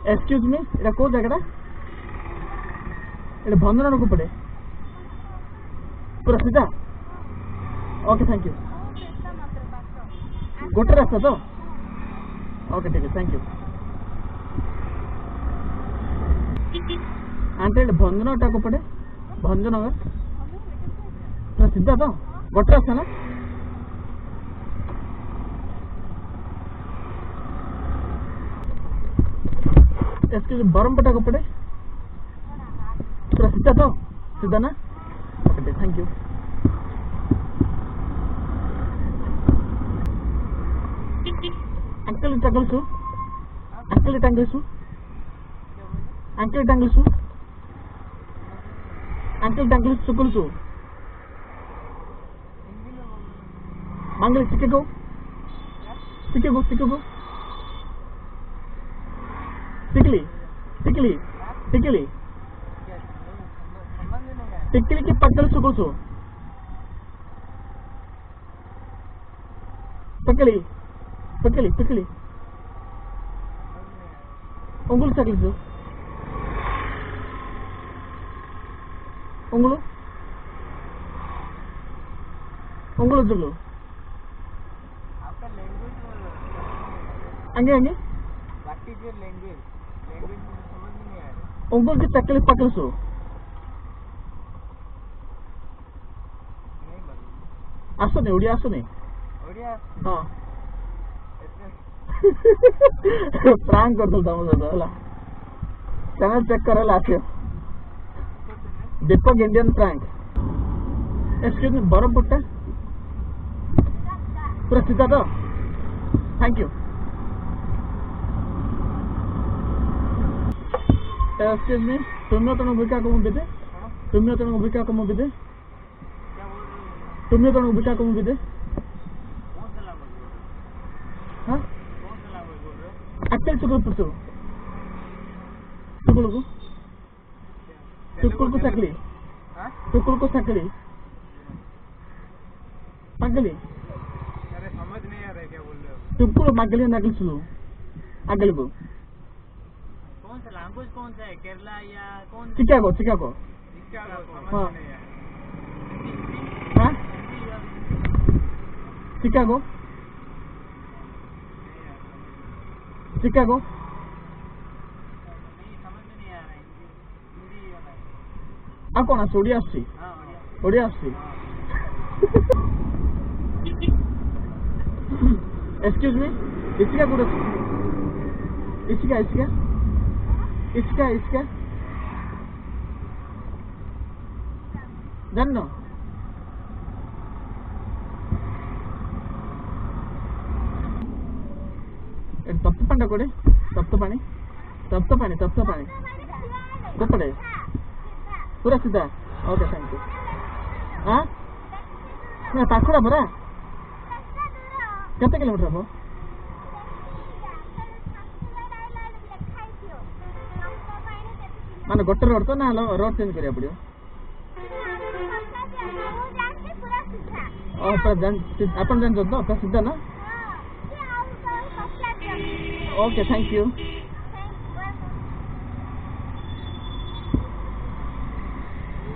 excuse me এটা কোন জায়গাটা এটা ভঞ্জননগর পড়ে পুরো সিধা ओके थैंक यू गोटे रास्ता तो ओके ठीक है थैंक यू आंटे भंजनटा को पड़े भंजनगर पूरा सीधा तो गोटे रास्ता ना एक्सक्यूज बरमपटा को पड़े पूरा सीधा तो सीधा ना ओके थैंक यू अंकल टंगलसु अंकल टंगलसु अंकल टंगलसु अंकल टंगलसु सुकुलसु मंगल चिकेगो चिकेगो चिकेगो टिकली टिकली टिकली टिकली की पक्कल सुकुलसु पकली पकली पकली उंगल चकली उंगल उंगल चलो आगे आगे उंगल की चकली पकड़ सो आसो नहीं उड़िया आसो नहीं हाँ प्रांक करतो चैनल चेक करायला आसे दीपक इंडियन प्रैंक एक्सक्यूज मी बरम पुट्टा पूरा सीधा तो थैंक यू एक्सक्यूज मी तुम्हें तो भूमिका को मुझे दे तुम्हें तो भूमिका को मुझे दे तुम्हें तो भूमिका को मुझे दे हाँ अक्कल चुकुल पुट्टू चुकुल को सकली चुकुल को सकली पगली अरे समझ नहीं आ रहा क्या बोल रहे हो चुकुल मगली नगल सुनो अगल को कौन सा लैंग्वेज कौन सा है केरला या कौन चिकागो चिकागो समझ नहीं आया हाँ चिकागो चिकागो आ कौन आस ओडिया आसी ओडिया आसी एक्सक्यूज मी इसका गुड इसका इसका इसका इसका डन नो तप्त पंड कोड़े तप्त पानी तप्त पानी गोपड़े पूरा सीधा ओके थैंक यू हाँ ना पाखुड़ा परा केते किलोमीटर हो माने गोटे रोड तो ना रोड चेंज करिया पड़ियो अपन जान तो सीधा ना ओके थैंक यू